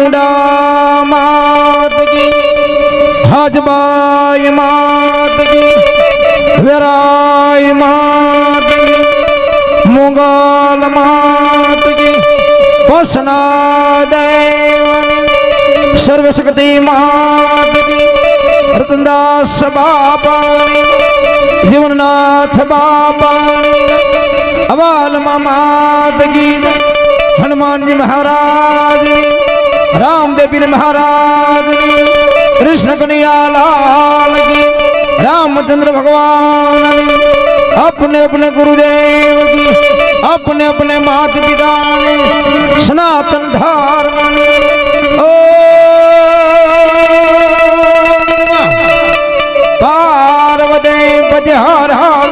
मुंडा मात की, हजबाई मात की, वीराई मात की, मुगल मात की, वसना देवनी, सर्वशक्ति मात की, रतनदास बाबानी, जीवननाथ बाबानी, अवाल मात की, हनुमान जी महाराज ने, रामदेव पीर महाराज ने, कृष्ण कन्हैया लाल की, रामचंद्र भगवान ने, अपने अपने गुरुदेव की, अपने अपने माता पिता ने, सनातन धर्म ने, पार्वती पति हर हर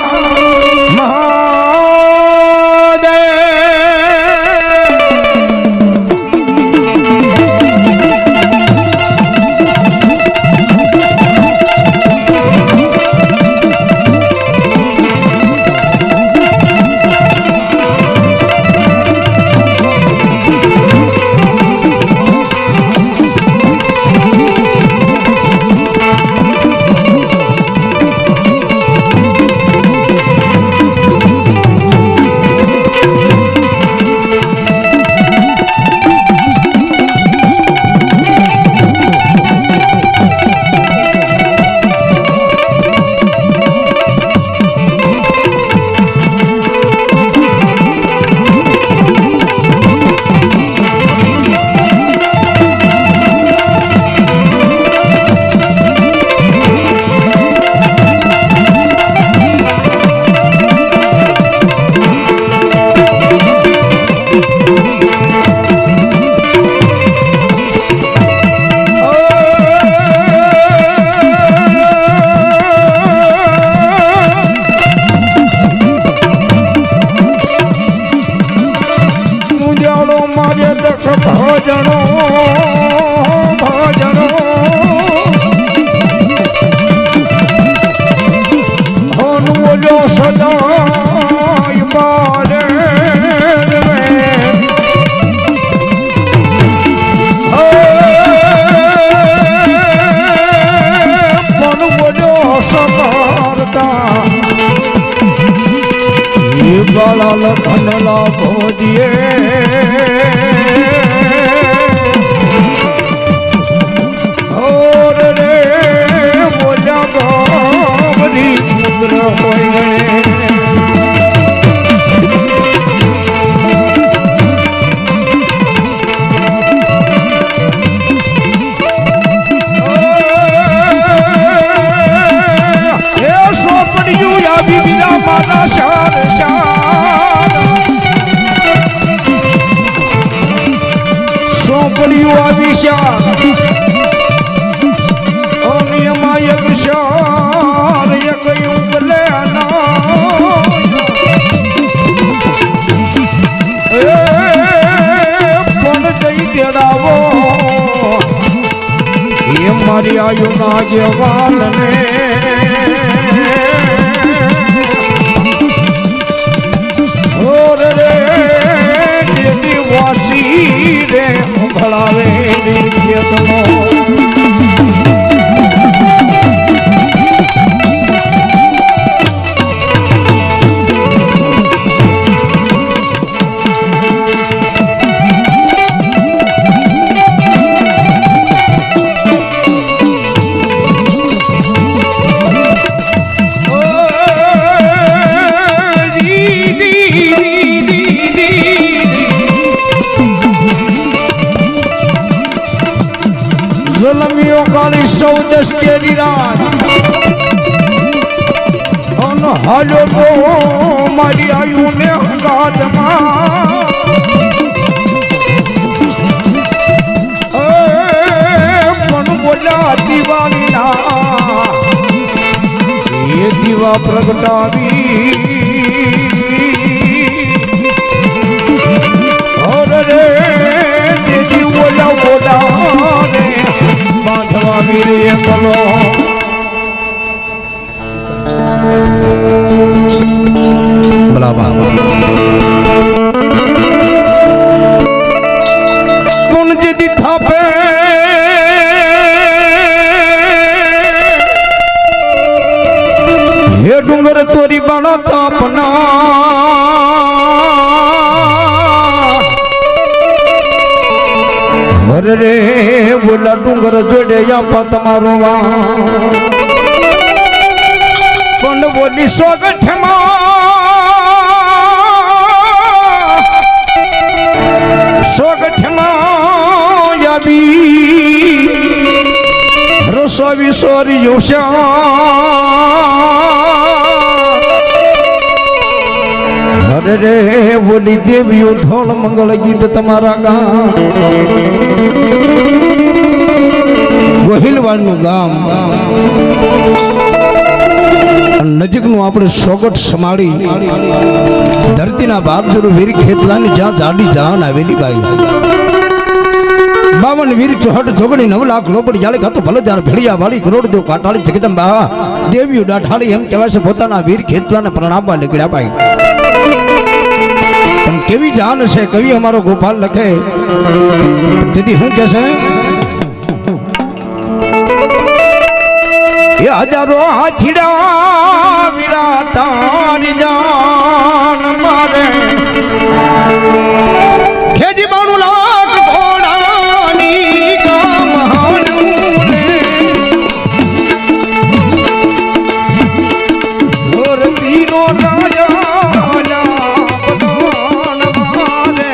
धनला भोजिए और रे बोला गोरी मुद्र हो गए सो पड़ियो या बीबी ना माता शार सोपड़ियो अभिशार नियमायक शार यक उंगले ना पण जई देड़ावो ये मारी आयु ना जवान ने और रे वासी रे भलावे खेतनो जुलमियों काली सौदस के निराज अन हालो तो मारी आयु ने गात मन बोला दीवानी ना ये दीवा प्रगटावी और रे दीदी बोला बोला रे बांधवा वीर कलो बला बाबा कुंज दी थापे बड़ा तापना अरे रे बोला डूंगर जोड़े या पतमारो पण बोली सोगठ याबी रसो विसोरी योशा अरे रे बोली देवियो ढोल मंगल गीत तमारा गा गोहिलवाड़ नु गाम नजीक नु आपणे सोगट समाड़ी धरती ना बाप जो वीर खेतला ने जा जाडी जान आवेली बाई 52 वीर चौहट जोगड़ी 9 लाख लोपड़ी जाले खातो भले जार भेड़िया वाली करोड़ दो काटाली जगदंबा देवियो डाठाली एम कहेवा छे पोताना वीर खेतला ने प्रणामवा निकळ्या बाई पण केवी जान छे कवि हमारो गोपाल लखे दीदी हूं कैसे ये हजारों हाथीड़ा वीरा तारी जान मारे खेजी बाणु लाख घोड़ानी का महानू रे और तीनों राजा बदान मारे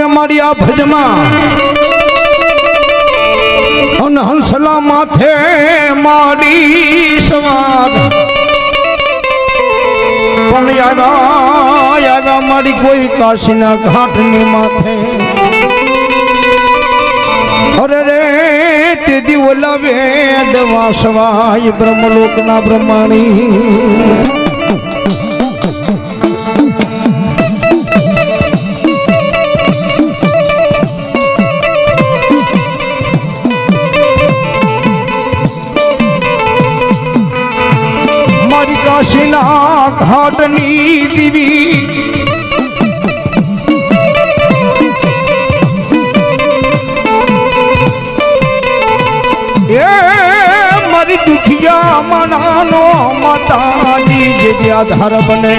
मारिया भजमा हंसला माथे मारी सवार यागा मारी कोई काशीना घाट ने माथे अरे रे तेदी बोला वेद वासवाय ब्रह्मलोकना ब्रह्माणी काशीना घाटनी दिवी ये मरी दुखिया मनानो माताजी जे आधार बने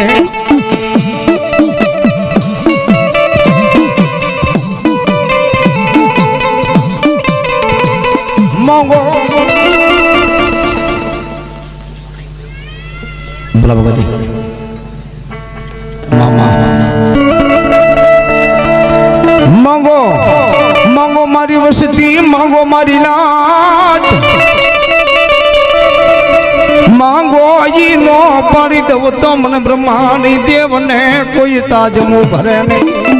मांगो भगवती मामा मांगो मांगो मारी वसती मांगो मारी नाथ मांगो ये नो पाड़ी दो तो मन ब्रह्माणी देव ने कोई ताज मुँह भरे नहीं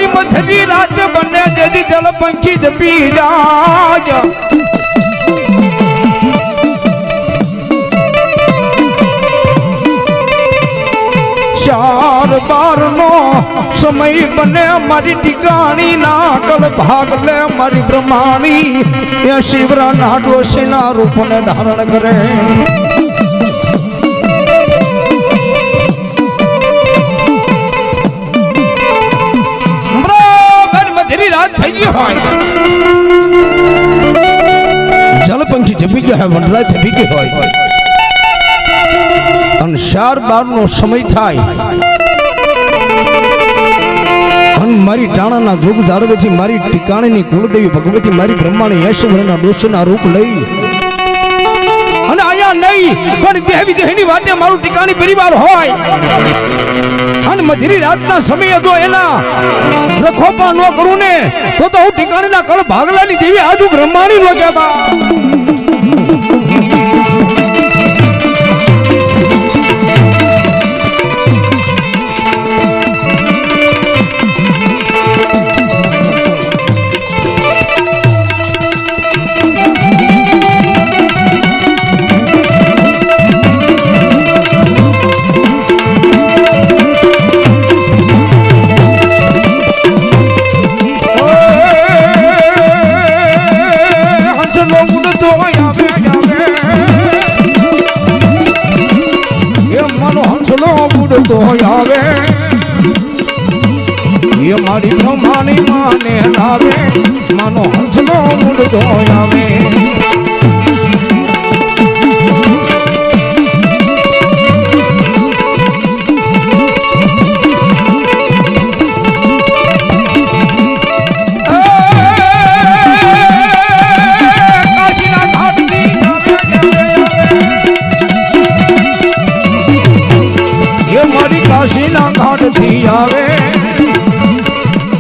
मधरी रात बने जदि जल पंखी जपी राज चार बार नो समय बने हमारी टिकाणी ना कल भाग ले हमारी ब्रह्माणी या शिवरा नाडो सेना रूप ने धारण करे रात थी जगह वनराय थे भी के होय अन 4-12 नो समय थाय अन मारी टाणा ना जुग जाड़वे थी मारी टिकाणे नी कुलदेवी भगवती मारी ब्रह्माणी यशवरना दोषना रूप लई अन आया नहीं पण देवी देहनी वाटे मारू टिकाणी परिवार होय अन मधुरी रातना समय जो एना रखोपा नो करू ने तो हूँ टिकाणी ना कल भागलानी देवी आजू ब्रह्माणी नो के बा तो आवे ये मारी ब्रह्माणी माने लावे मानो हंसलो मुड़ तो आवे काशीना घाट थी आवे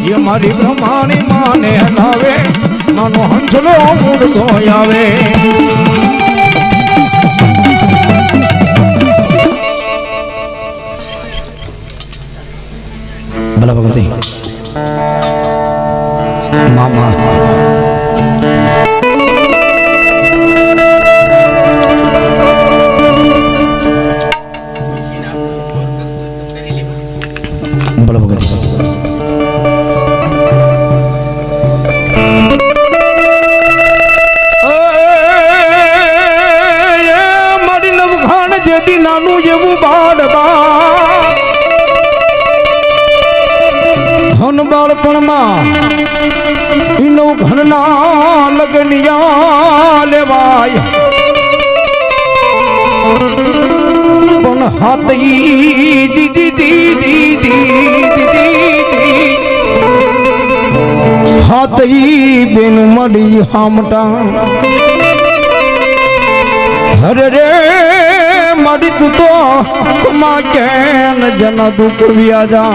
ये मारी ब्रह्माणी माने हलावे मानो हंसलो मुड़ तो आवे भला भगवती मामा बालपण इनो घणना लगनिया लेवाय पण हाथी दीदी दीदी दीदी हाथी बिन मड़ी हामटा हरे रे मड़ी तू तो कमा के न जना दुख व्याजा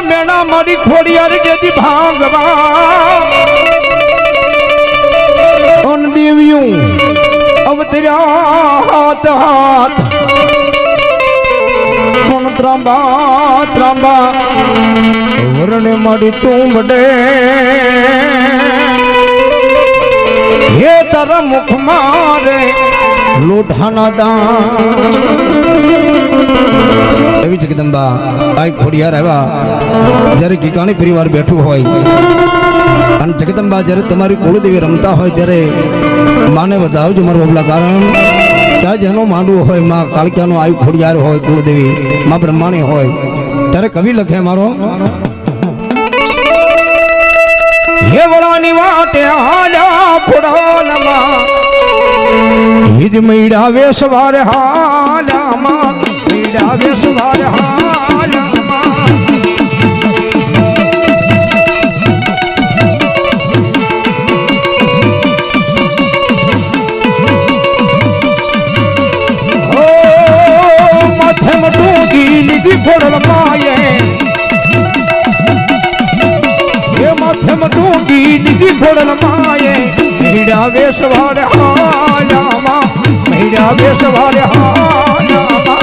मेना मारी खोड़िया रे जेदी भांगवा उन देवियों अब तेरा हाथ हाथ कौन त्रांबा त्रांबा वरने मारी तुम बड़े ये तारा मुख मारे लोढ़ाना दान जगदंबा आई खोड़िया रहवा जरे टिकाणी परिवार बैठू होय अन जगदंबा जरे तुम्हारी कुलदेवी रमता होय जरे माने बताओ जो मारो बबला कारण क्या जनो मांडू होय मां कालिकानो आई खोड़ियार होय कुलदेवी मां ब्रह्माणी होय जरे कवि लखे मारो हे वरानी वाटे आजा खुड़ालमा हिज मैडा वेशवार हालामा मैडा वेशवार हालामा ओ माथे मटूगी निधि खोड़ल माये ये माथे मटूगी निधि खोड़ल माये मैडा वेशवार हालामा मैडा वेशवार हालामा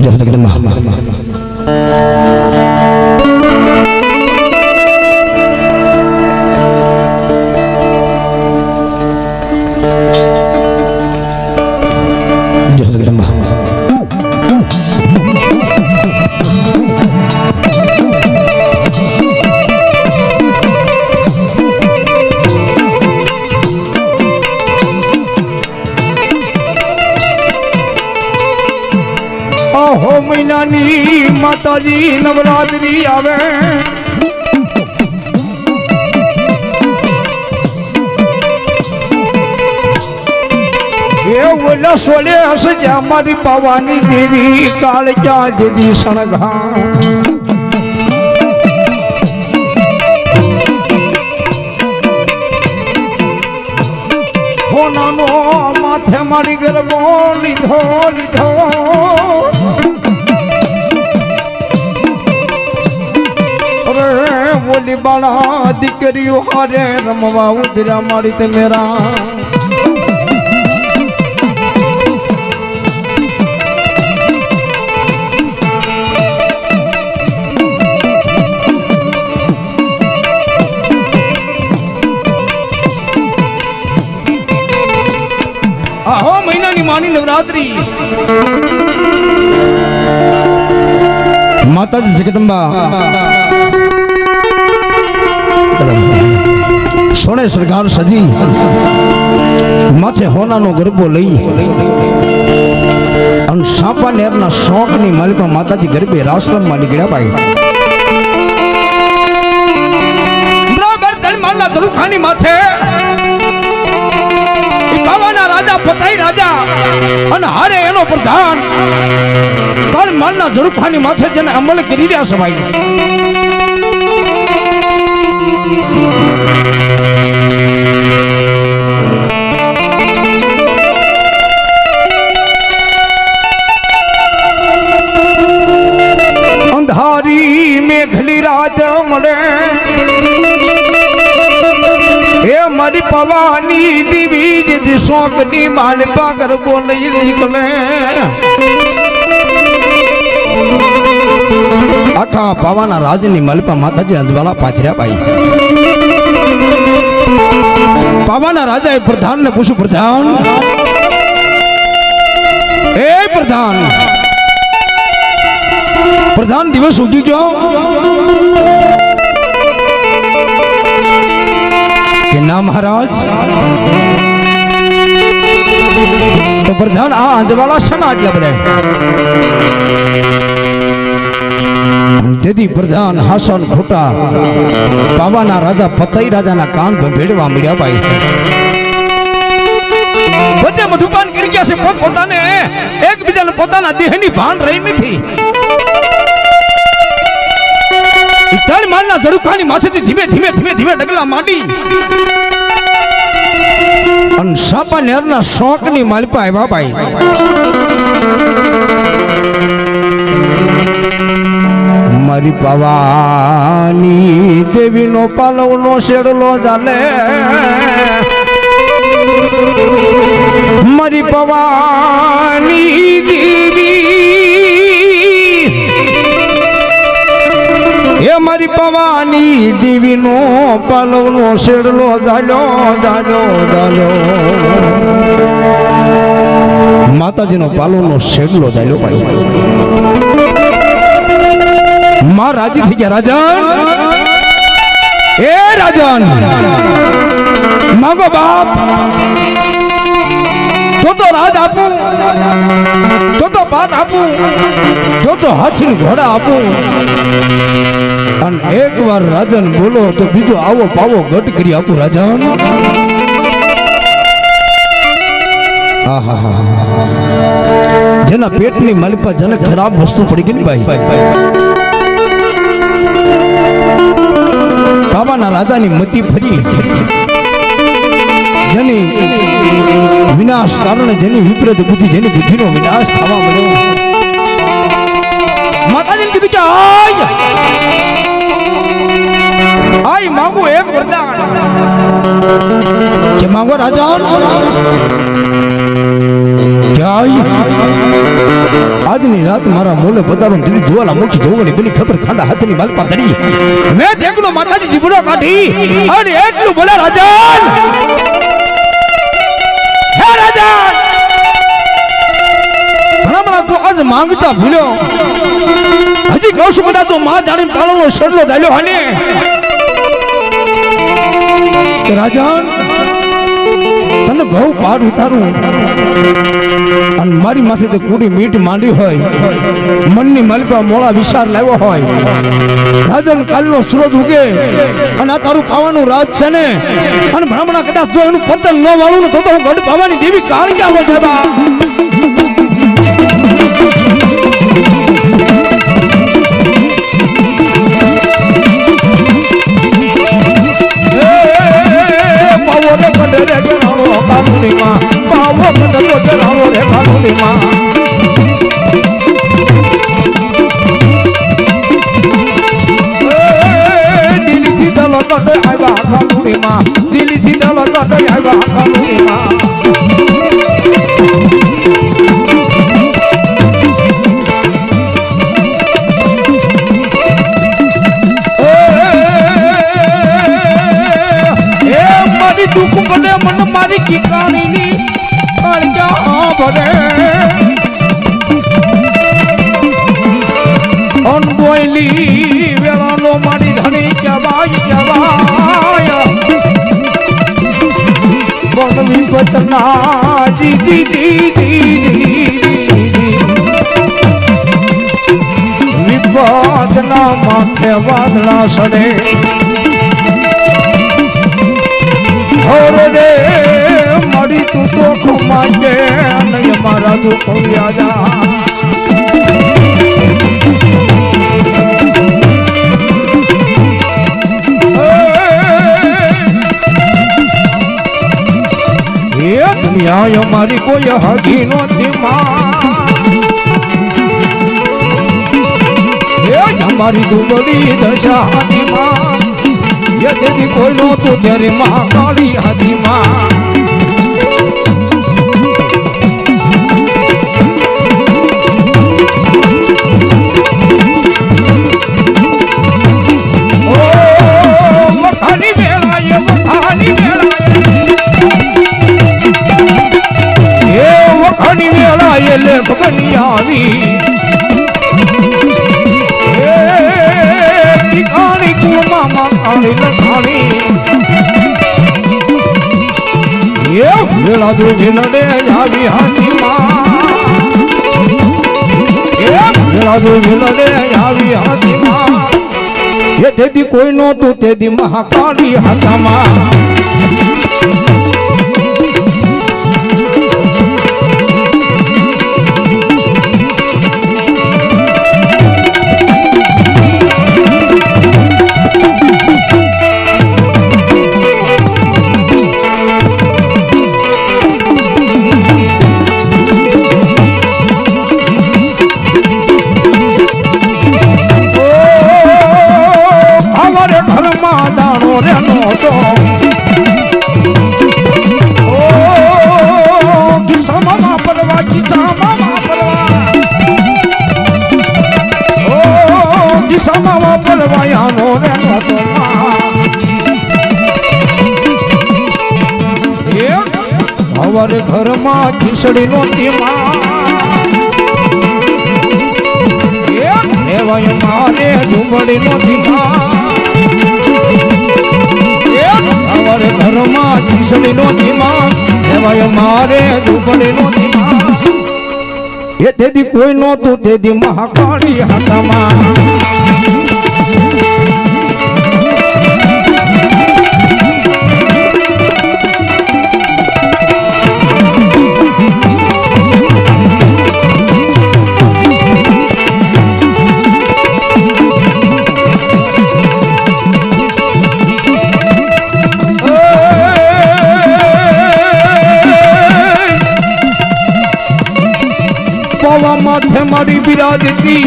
जब तक हो महीनानी माताजी नवरात्रि आवे ये बोला सोले हस जा मारी भवानी देवी काल क्या जदी सणघा हो नानो माथे मारी गरबो लीधो लीधो अरे बोली बाला दीकरियो हारे रमवा उदरा मारी ते मेरा आहो महीना नी मानी नवरात्रि माता जी जगदम्बा सोने सरकार सजी माथे होना नो गरबो लई अन सापा नेर ना शौक नी मालिका माता जी गरबे रासलम माली गया भाई बराबर तन माला दरुखानी माथे राजा पताई राजा अन हारे एनो प्रधान तन मालना जरूखानी माथे जने अमल करी रहा से भाई अंधारी मेघली रात मरे ए मरी पवानी देवी जी शौकनी माल पाकर बोल निकले आखा पवाना राजनी मलपा माता जी अंधवाला पाछरिया पाई पवाना राजा प्रधान ने पूछू प्रधान ए प्रधान प्रधान दिवस उगी जो के नाम महाराज तो प्रधान आ अंजवाला सन आज्ञा बधाए दीदी प्रधान हासन खोटा पावाना राजा पताई राजा ना कान पे भेड़वा मिलिया भाई बच्चे मधुपान कर गया से पोत पोताने एक बीजा ने पोताना देहनी भान रही नहीं थी इतनी मालना जरूखानी माथे थी धीमे धीमे धीमे धीमे डगला माटी अन सापा नेरना शौक नी मालिपा आया भाई मारी पवानी देवी नो पालव नो शेड़लो जाले मारी पवानी देवी ये मारी पवानी देवी नो पालव नो शेड़लो जालो जालो जालो माता जी नो पालव नो शेड़लो जालो भाई मां राजी थी क्या राजन ए राजन मांगो बाप तो राज आपू तो बात आपू तो हाथी घोड़ा आपू अन एक बार राजन बोलो तो बीजो आवो पावो गट करी आपू राजन आहा जना पेट नी मलपा जने खराब वस्तु पड़ी गई भाई बाबा ना राजा नी मती फरी जनी विनाश कारण जनी विपरीत बुद्धि जनी बुद्धि नो विनाश थवा मळ्यो माता जी कीधुं के आई मांगो एक वरदान के मांगो राजा क्या आज नी रात मारा मोले पधारो दीदी जुवाला मुखी जोगणी बनी खबर खांडा हाथनी मालपा धरी मैं देखलो माताजी जीबड़ो काढी अरे एटलू बोला राजन हे राजन भला तू आज मांगता भूलो हजी कहू बता तू मां जाणी पालो शरलो दालो हने राजन तने बहु पार उतारू અને મારી માથે તે કુડી મીટ માંડી હોય મનની માલિપા મોળા વિચાર લાવ્યો હોય રાજન કાલનો સૂરજ ઉગે અને આ તારું પાવાનું રાજ છે ને અને ભ્રમણા કદાચ જો એનું પતન ન વાળું ને તો હું ગઢ ભવાની દેવી કાળી ક્યાં હોય સાહેબા દિલ્હીથી દલ આવ્યા મારી દુઃખ પડે મન મારી ઠિકાણીની કાળજા ભરે અનબોયલી વેળાનો મારી ધણી કહેવાય પણ વિપતના વિપતના માથે વાદળા સડે રે મારી તું તો ખમાજે નહીં મારા દુઃખ વ્યાજા દુનિયા મારી કોઈ હગી નોતી મારી દુબળી દશા હતી તેથી કોઈ નહોતું ત્યારે માં કાળી હતી વખાણી વેળાએ લેખ બની આવી ઠિકાણી કુળમાં માતાની લખાણી વેળા દુજી નડે આવી હાથીમાં વેળા દુજી નડે આવી હાથીમાં એ તેથી કોઈ નહોતું તેથી મહાકાળી હાથામાં હવારે ઘરમાં ખીસડી નોતી રેવાય મારે ડુંબળી નોતી હવારે ઘરમાં ખીસડી નોતી રેવાય મારે ડુંબળી નોતી એ તેથી કોઈ નહોતું તેથી મહાકાળી હાથામાં માથે મારી બિરાજતી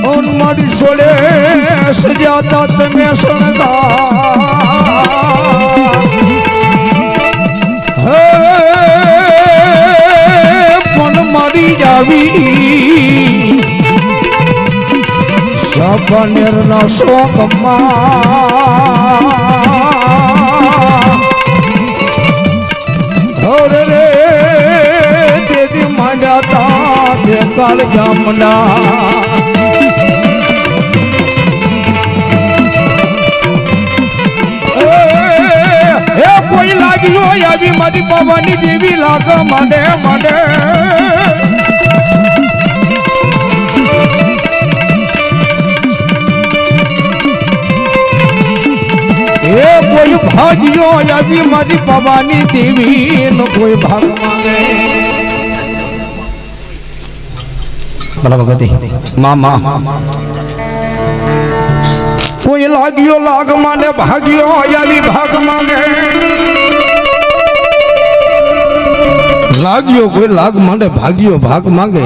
ઓન મારી સોળે સજાતા તમે શણગાર હે પણ મારી જાવી સપનેરના શોકમાં રે તેદી માંડ્યા તે કાળ ગામડા કોઈ લાગે લાગ્યો આવી મારી પવાની દેવી લાગ માંડે માંડે એ કોઈ ભાગ્યો આવી મારી પવાની દેવી નો કોઈ ભાગ માંગે ભલા ભગવતી મામા કોઈ લાગ્યો લાગ માંડે ભાગ્યો આવી ભાગ માંગે લાગ્યો કોઈ લાગ માંડે ભાગ્યો ભાગ માંગે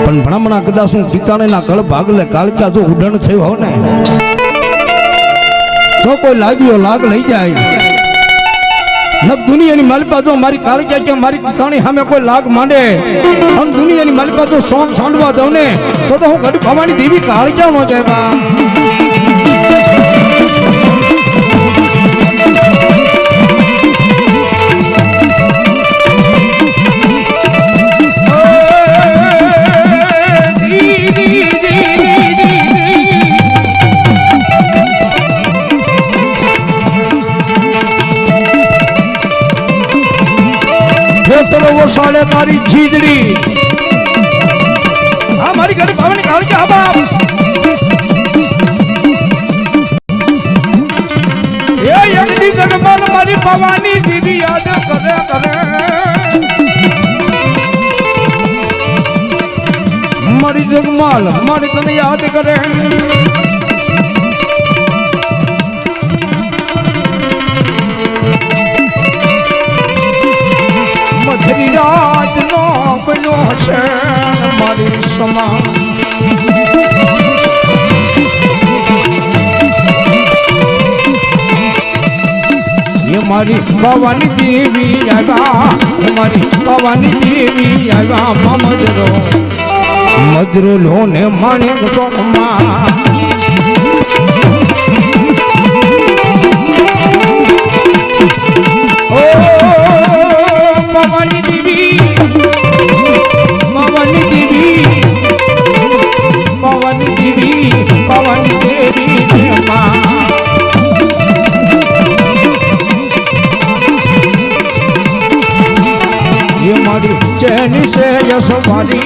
પણ ભણમણા કદાચ હું પિતાણેના કળ ભાગલે કાળકા જો ઉડણ થયો હો ને તો કોઈ લાગ્યો લાગ લઈ જાય ન દુનિયાની માલિપા જો મારી કાળકા કે મારી પિતાણી સામે કોઈ લાગ માંડે અને દુનિયાની માલિપા જો સોંગ સાંડવા દઉં ને તો હું ગઢ ભવાની દેવી કાળકા નો જાય वो साले तारी जीजड़ी हाँ मारी गढ़ भवन काल के बाप ये यगदी जगमल मारी भवानी देवी याद करे करे मारी जगमल मारी तने याद करे मधुरी रात नो बनो है मारी समा ये मारी भवानी देवी आवा मारी भवानी देवी आवा मधुरो लोने माने सोमा भवानी देवी भवानी देवी भवानी देवी भवानी देवी ये मारी चैनी से यशवारी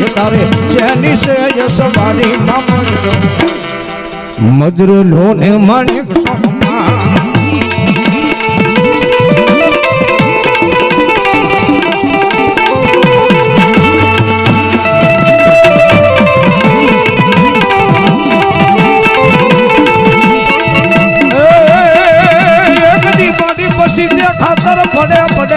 ये तारे चैनी से यशवारी मधुरो लोने माने सोमा खातर पड़े पड़े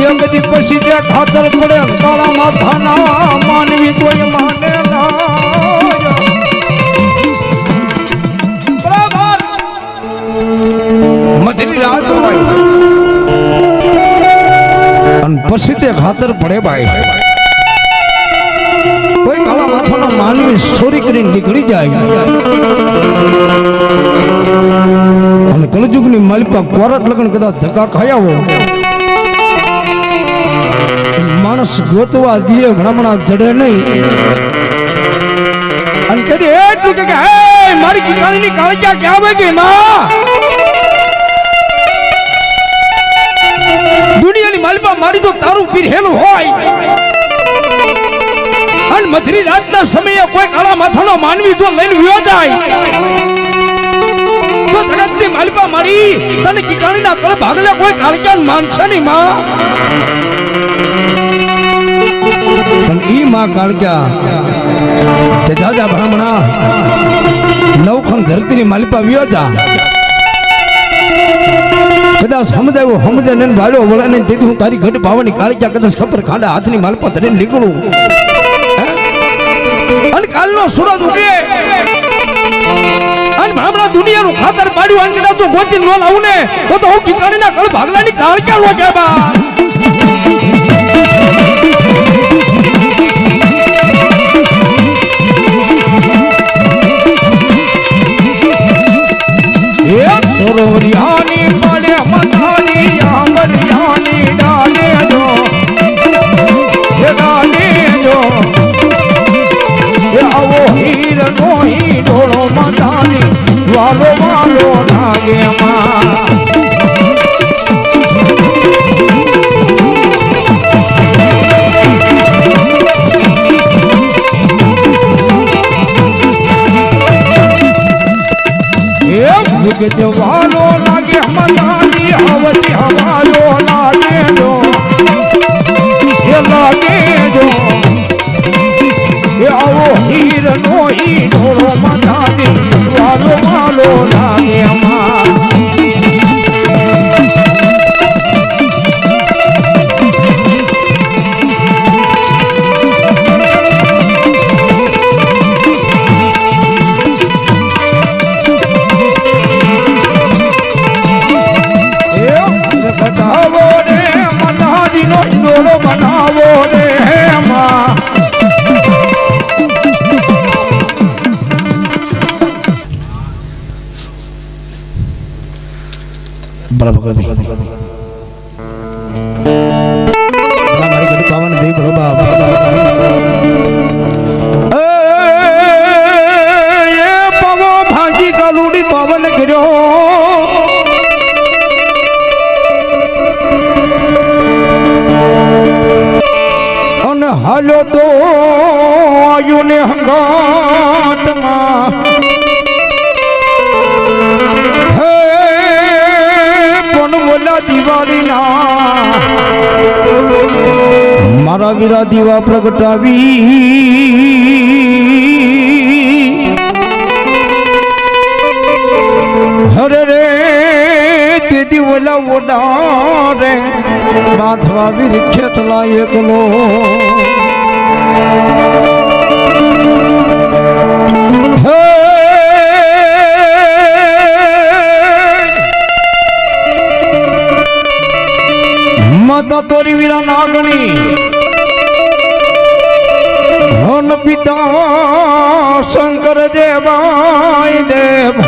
एक दी पसी दे खातर पड़े काला माथा ना मानवी कोई माने ना बराबर मधुरी रात होई अन पसी दे खातर पड़े भाई कोई काला माथा ना मानवी चोरी करी निकली जाए અને કલયુગની માલિપા કોરટ લગન કદાચ ધક્કા ખાયા હો માણસ ગોતવા દીએ ભ્રમણા જડે નહીં અને કદી એટલું કે હે મારી કિકાણીની કાળજા ક્યાં આવે કે માં દુનિયાની માલિપા મારી તો તારું પીરેલું હોય અને મધરી રાતના સમયે કોઈ કાળા માથાનો માનવી જો લઈને વિયો જાય तो जगतनी मालिपा मारी तने किकाणी ना कळ भागले कोई काळक्यान मानसे नी मां पण ई मां काळक्या ते जाजा ब्राह्मणा नवखन धरती नी मालिपा वियो जा कदा समजायो हमदे ने भालो वळे ने तेदी हूं तारी घट भावनी काळक्या कदाच खपर खांडा हाथनी मालिपा धरे निकळू अन कालनो सूरज उगे ब्राह्मणा दुनिया नु खातर बाड़ू आन कदा तो गोती नो लाऊ ने तो हूं किकाणी ना कळ भागला नी काळ क्या लो के बा एक सरोवरियानी पड़े मथानी आंगलियानी डाले जो ये आओ हीर नो ही ढोलो વાલો વાલો લાગે માં વાલો લાગે મનાલી આવતી હવાલો લાગે જો એ લાગે જો એ આવો હીર નો ઈ ઢોળો મનાલી વાલો વાલો લાગે અમાર बराबर कर दी हमारी गली पावन दे बराबर ये पावो भांजी का लूड़ी पावन गिरो अन हालो तो आयु ने हंगात मां दिवाली ना मारा वीरा दीवा प्रगटावी हरे रे ते दिवला वोडा रे माधवा वीर खेतला एकलो माता तोरी वीरा नागणी हन पिता शंकर देवाय देव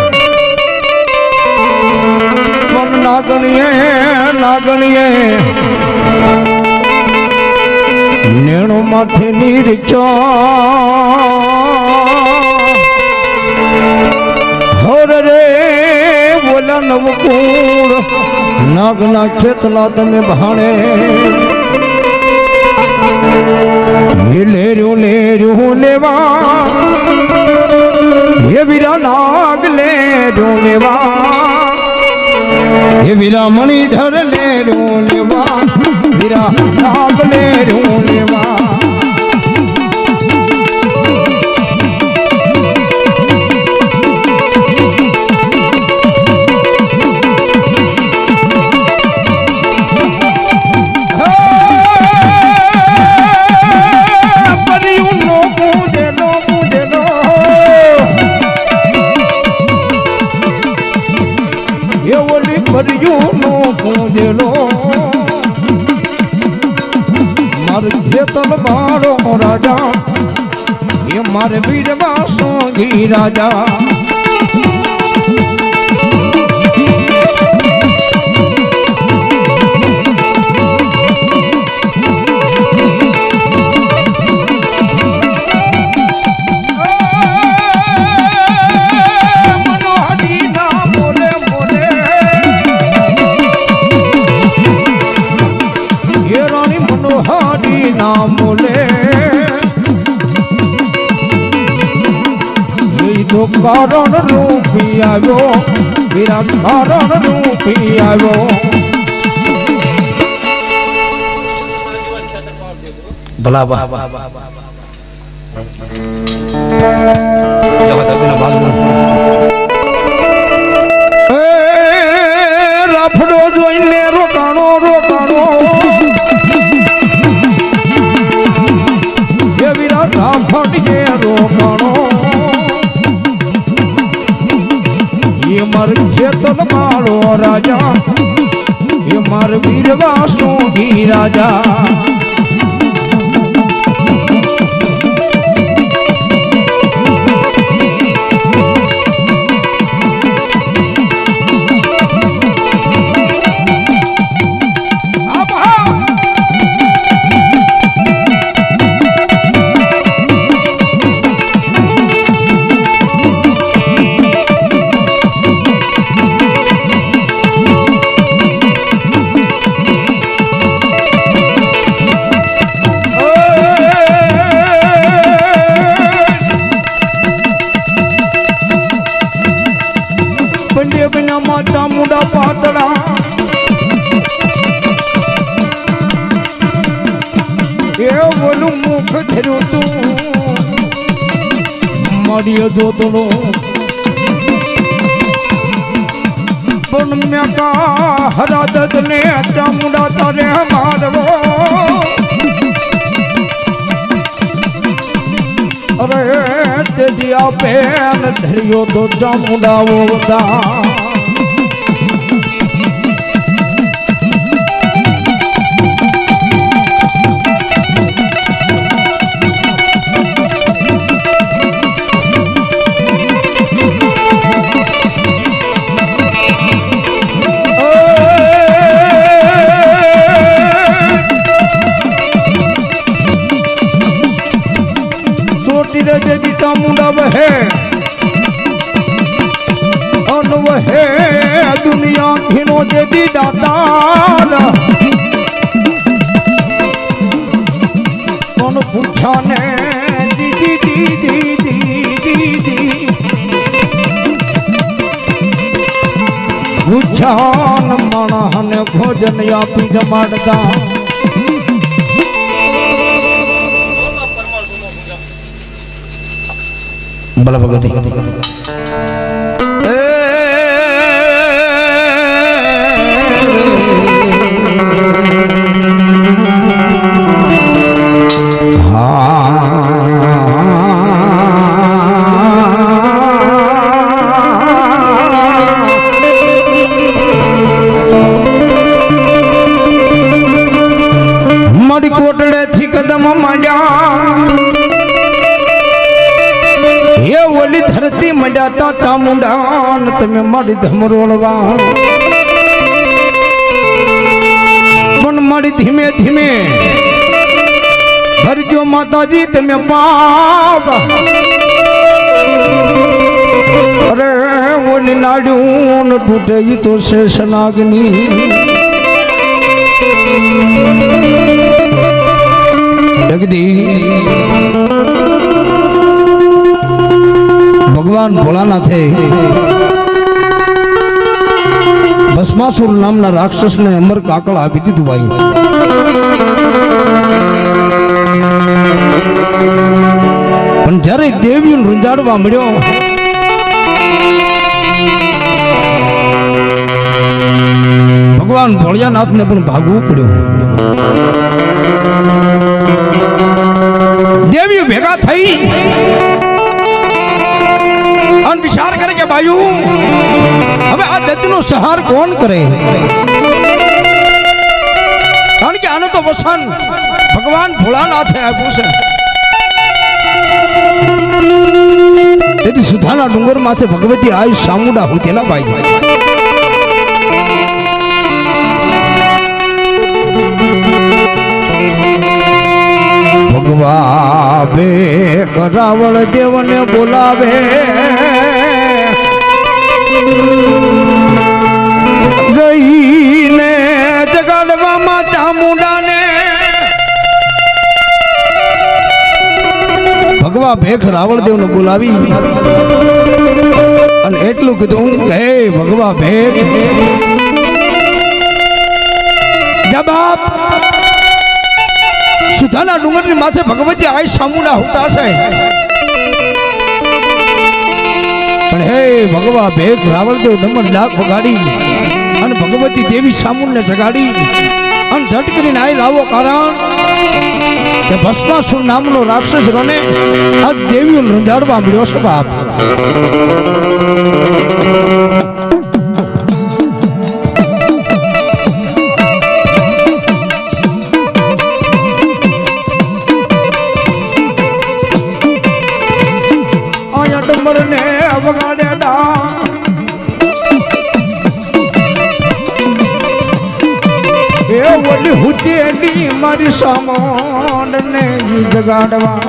मन नागणिये नागणिये नेणु माथे निरीक्षा हर रे बोला नवकूड़ नागना खेतला तमे भाणे ये लेरू लेवा ये वीरा नाग लेरू लेवा ये वीरा मणिधर लेरू लेवा वीरा नाग लेरू लेवा खेतल मारो राजा ये मारे वीर बासोगी राजा कारण रूपी आयो वीरा कारण रूपी आयो भला राफड़ो जोईने रोकाणो रोकाणो ये वीरा राफड़िए रोकाणो ये मार खेतल मारो राजा ये मार वीर वासोगी राजा पंडेबना माता मुंडा पातड़ा ये बोलू मुख धरू तू मरियो जो तोड़ो बन में का हरा ददने मुंडा तारे मारवो अरे दे दिया पेन धरियो तो चामुंडा वोदा देवी चामुंडा वहे और वहे दुनिया घिनो देवी दातार कौन पूछा ने दीदी दीदी दीदी पूछान मानहन भोजन या पी जमाड़दा बला भगवती मड़ी कोटड़े थी कदम मजा ये ओली धरती मजाता चामुंडा तमे मड़ी धमरोड़वा बन मड़ी धीमे धीमे भर जो माता जी तमे पाप अरे ओली नाडून टूटे तो शेष नागनी जगदी भगवान भोलानाथ भस्मासुर नामना राक्षस ने अमर काकड़ आपी दीधु भाई पण जरे देवीओ रुंजाड़वा मळ्यो भगवान भोलियानाथ ने पण भागवू पड्यो देवी भेगा थई अन विचार करे के बायू હવે આ દત્તનો સહાર કોણ કરે કારણ કે આનો તો વસન ભગવાન ભોળાનાથે આપ્યું છે તેથી સુધાના ડુંગર માથે ભગવતી આઈ સામુડા હોતેલા ભાઈ ભગવા બે કરાવળ દેવને બોલાવે જઈને જગાડવામાં ચામુંડાને ભગવા ભેખ રાવળદેવ ને બોલાવી અને એટલું કીધું કે હે ભગવા ભેખ જવાબ સુધાના ડુંગરની માથે ભગવતી આઈ સામુંડા હોતા છે પણ હે ભગવા ભેખ રાવળદેવ નમન લાખ વગાડી અને ભગવતી દેવી સામુંડને જગાડી અને ઝટ કરીને આઈ લાવો કારણ કે ભસ્માસુર નામનો રાક્ષસ રોને આ દેવીઓ રંજાડવા મળ્યો છે બાપ ને વગાડે ડા એ ઓલી હુતેલી મારી સામોન ને જગાડવા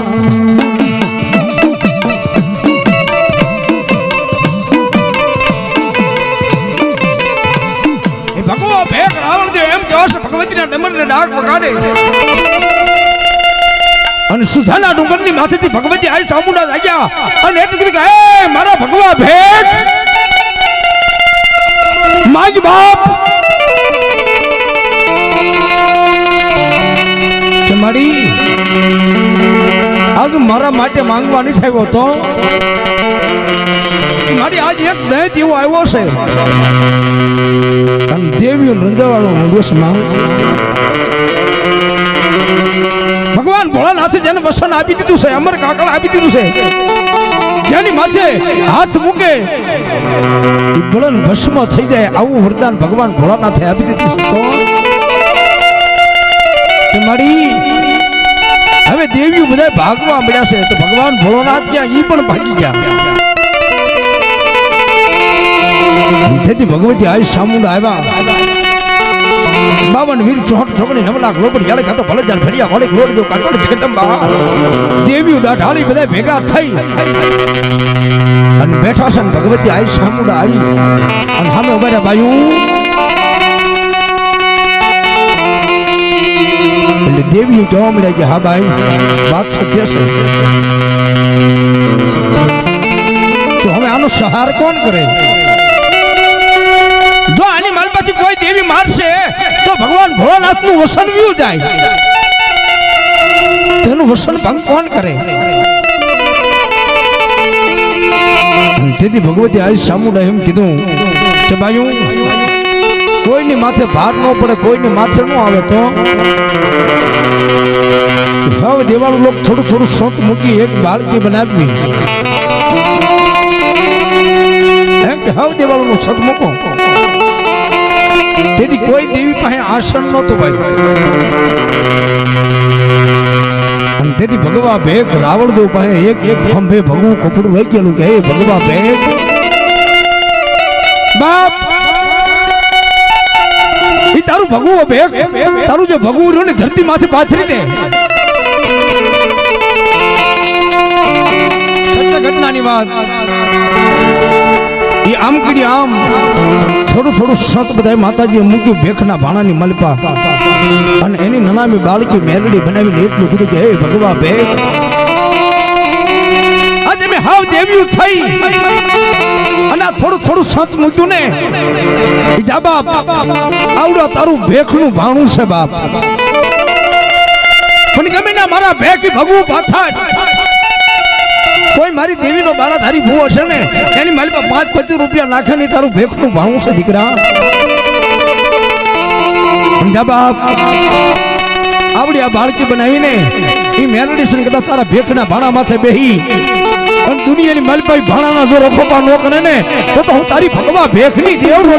એ ભગવા ભેખ રાવણદેવ એમ કહેવા છે ભગવતીના ડમરને ડાક વગાડે અને સુધાના ડુંગરની માથેથી ભગવતી આઈ ચામુંડા જાગ્યા અને એટલે કીધું કે હે મારા ભગવા ભેખ मांग बाप કે મારી આજ મારા માટે માંગવા નહીં થયો તો મારી આજ એક દહેત એવો આવ્યો છે અને દેવીઓ રંજાવાળો દિવસ માંગ ભગવાન ભોળાનાથે જેને વસન આપી દીધું છે અમર કાકડ આપી દીધું છે જેની માથે હાથ મૂકે બળન ભસ્મ થઈ જાય આવું વરદાન ભગવાન ભોળાનાથે આપી દીધું છે તો મારી હવે દેવીઓ બધા ભાગવા મળ્યા છે તો ભગવાન ભોળાનાથ ક્યાં ઈ પણ ભાગી ગયા તેથી ભગવતી આઈ સામુંડ આવ્યા 52 વીર 64 છોકરી 9 લાખ લોપડી જાળે ખાતો ભલે જાળ ફેરિયા વાળી કરોડ જો કાટકોટ જગદંબા દેવીઓ ડાઢાળી બધા ભેગા થઈ અને બેઠા છે ભગવતી આઈ સામુંડ આવી અને સામે ઉભા રહ્યા બાયુ એટલે દેવીઓ જોવા મળ્યા કે હા ભાઈ વાત સત્ય છે તો હવે આનો સહાર કોણ કરે જો આની માલમાંથી કોઈ દેવી મારશે તો ભગવાન ભોળાનાથ નું વસન વ્યુ જાય તેનું વસન ભંગ કોણ કરે તેથી ભગવતી આઈ સામુંડા એમ કીધું કે ભાઈ કોઈની માથે ભાર ન પડે કોઈની માથે ન આવે તો હવે દેવાળું લોક થોડું થોડું સોંત મૂકી એક બાળકી બનાવવી હવે દેવાળું નું સત મૂકો તેથી કોઈ દેવી પાસે આસન નહોતું ભાઈ અને તેથી ભગવા ભેખ રાવણ દેવ પાસે એક એક ખંભે ભગવું કપડું રહી ગયેલું કે હે ભગવા ભેખ બાપ ઈ તારું ભગવું ભેખ તારું જે ભગવું રહ્યું ને ધરતી માંથી પાથરી દે સત્ય ઘટનાની વાત ઈ આમ કરી આમ થોડું થોડું સત બધા માતાજી મૂક્યું ભેખના ભાણાની મલપા અને એની નનામી બાળકી મેરડી બનાવીને એટલું કીધું કે હે ભગવા ભેખ આજે મેં હાવ દેવ્યું થઈ અને થોડું થોડું સત મૂક્યું ને જા બાપ આવડો તારું ભેખનું ભાણું છે બાપ પણ ગમે ના મારા ભેખ ભગવું પાથાટ કોઈ મારી દેવીનો બાળાધારી ભૂવો છે ને એની મારી પાસે 5-25 રૂપિયા નાખે નહીં તારું ભેખનું ભાણું છે દીકરા સમજા બાપ આવડી આ બાળકી બનાવીને એ મેલડીશન કદાચ તારા ભેખના ભાણા માથે બેહી અને દુનિયાની મારી પાસે ભાણાના જો રખોપા ન કરે ને તો હું તારી ભગવા ભેખની દેવ નો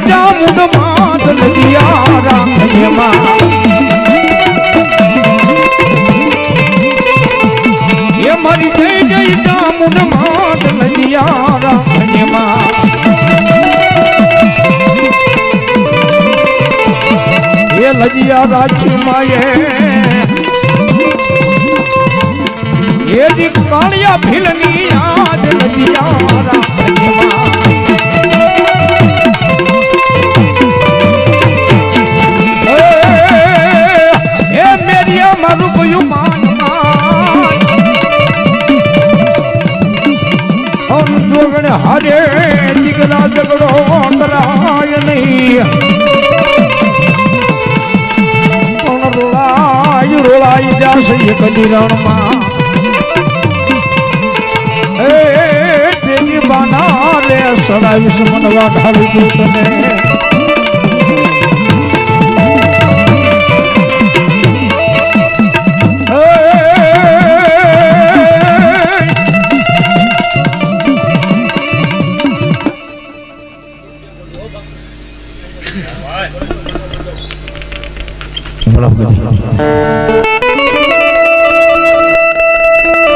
જામુંડ માત નદિયારા એ મારી જય જય જામુંડ માત નદિયારા એ લજિયા રાખી માયે એ દી કાળિયા ભીલની યાદ નદિયારા હારે દીકરા ઝઘડો કરાય નહીં પણ રોળાઈ જશે કદી રણમાં એ તેની બાના રે સડાવીશ મનવા ઢાળી દઉં તને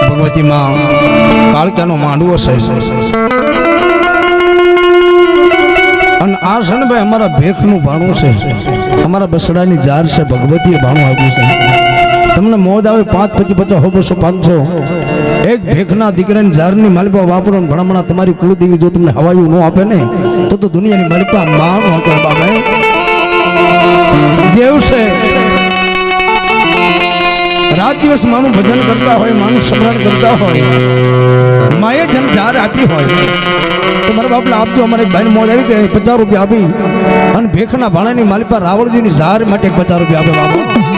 ભગવતી માં કાળકાનો માંડવો છે અને આ છે ને ભાઈ અમારા ભેખનું ભાણું છે અમારા બસડાની જાર છે ભગવતીએ ભાણું આપ્યું છે તમને મોજ આવે 5 25 50 100 500 એક ભેખના દીકરાની ઝારની માલિપા વાપરો ભણામણા તમારી કુળદેવી જો તમને હવાયું ન આપે ને તો દુનિયાની માલિપા માં નો કે બાબા દેવ છે રાત દિવસ માનું ભજન કરતા હોય માનું સ્મરણ કરતા હોય માએ જન ઝાર આપી હોય તો મારા બાપલા આપજો અમારે ભાઈને મોજ આવી કે 50 રૂપિયા આપી અને ભેખના ભાણાની માલિપા રાવળજીની ઝાર માટે 50 રૂપિયા આપે બાબા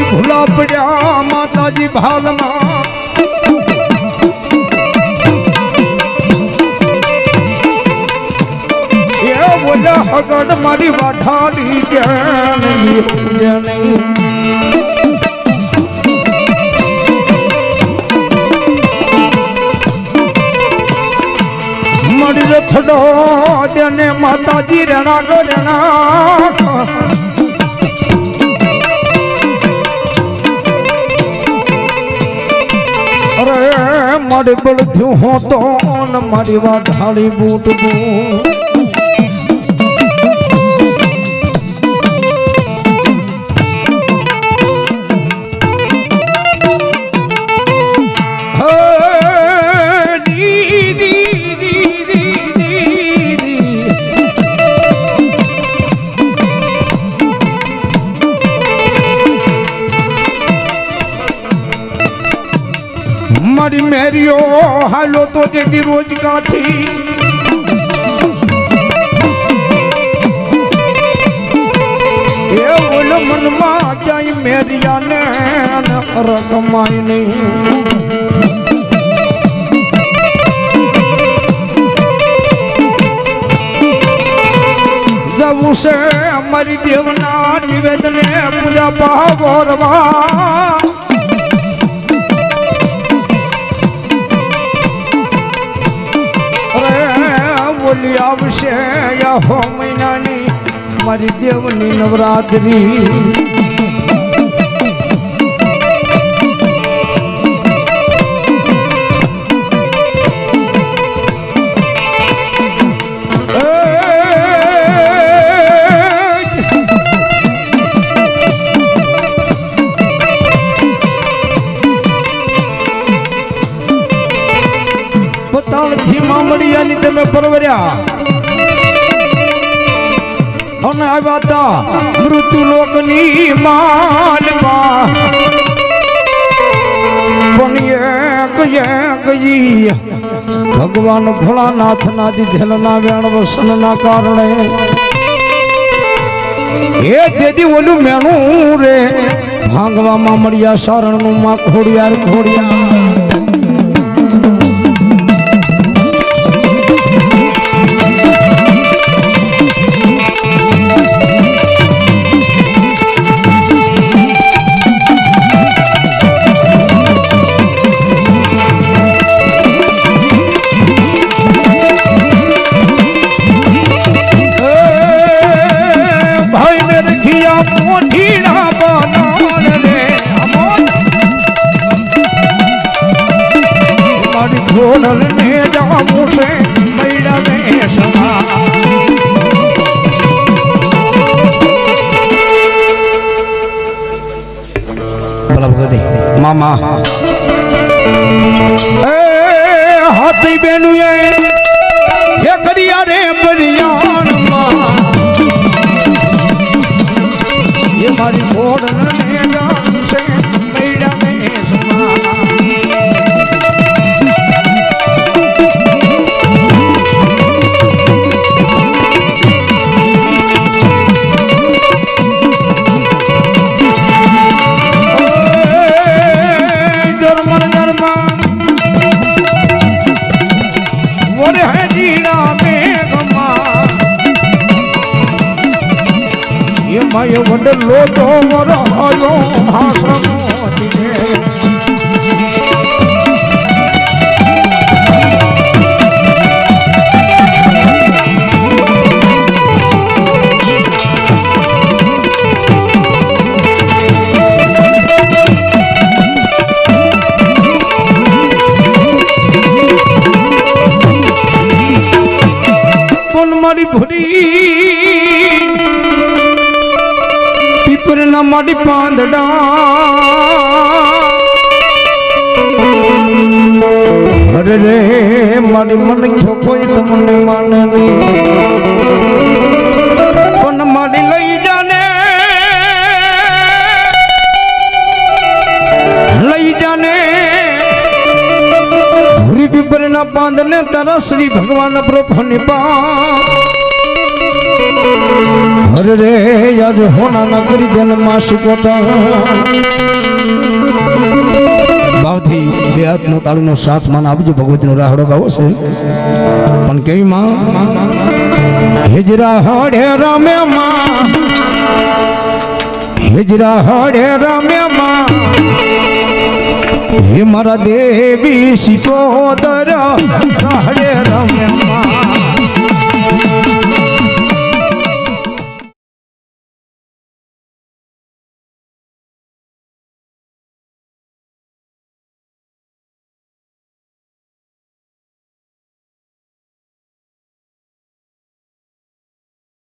ભૂલા પડ્યા માતાજી ભાલમાં એ બોલ્યા હગડ મારી વાઠાડી મારી રથડો તેને માતાજી રેણા ગો રેણા અરે મારી બળધ્યું હોતો ને મારી વાઢાળી બૂટ મારી મેરીઓ હાલો તો તેથી રોજ કાથી એ ઓલ મનમાં ક્યાંય મેરિયાને રકમાય નહીં જવું છે અમારી દેવના નિવેદને પૂજા પાવરવા બોલી આવશે યા મહિનાની મારી દેવની નવરાત્રી પતાળથી મામડિયાની તમે પરવર્યા અને આવ્યા તા મૃત્યુ લોકની માલમાં પણ એક ગઈ ભગવાન ભોળાનાથના દીધેલના વેણ વસનના કારણે એ દેદી ઓલું મેણું રે ભાંગવામાં મળ્યા શરણનું માં ખોડિયાર ઘોડલ ને જામું છે મૈડા ને સમા ભલા ભગતે મામા એ હાથી બેનું એ કરિયા રે બરિયાણમાં એ મારી ઘોડલ ને જામું છે મૈડા ને સમા માય વડલો તો વરહાયો ભાષણો મારી પાંદડા અરે રે મારી મન કોઈ તમને માને નહીં પણ મારી લઈ જાને ધૂરી પીપરના પાંદને તારા શ્રી ભગવાન પ્રભુની પા હરે રે યાદ હોના ના કરી દેન માસી કોતા ભાવથી બે હાથનો તાળીનો સાથ માન આપજો ભગવતીનો રાહડો ગાવો છે પણ કેવી માં હિજરા હડે રામે માં હિજરા હડે રામે માં હે મારા દેવી શિકોદર હડે રામે માં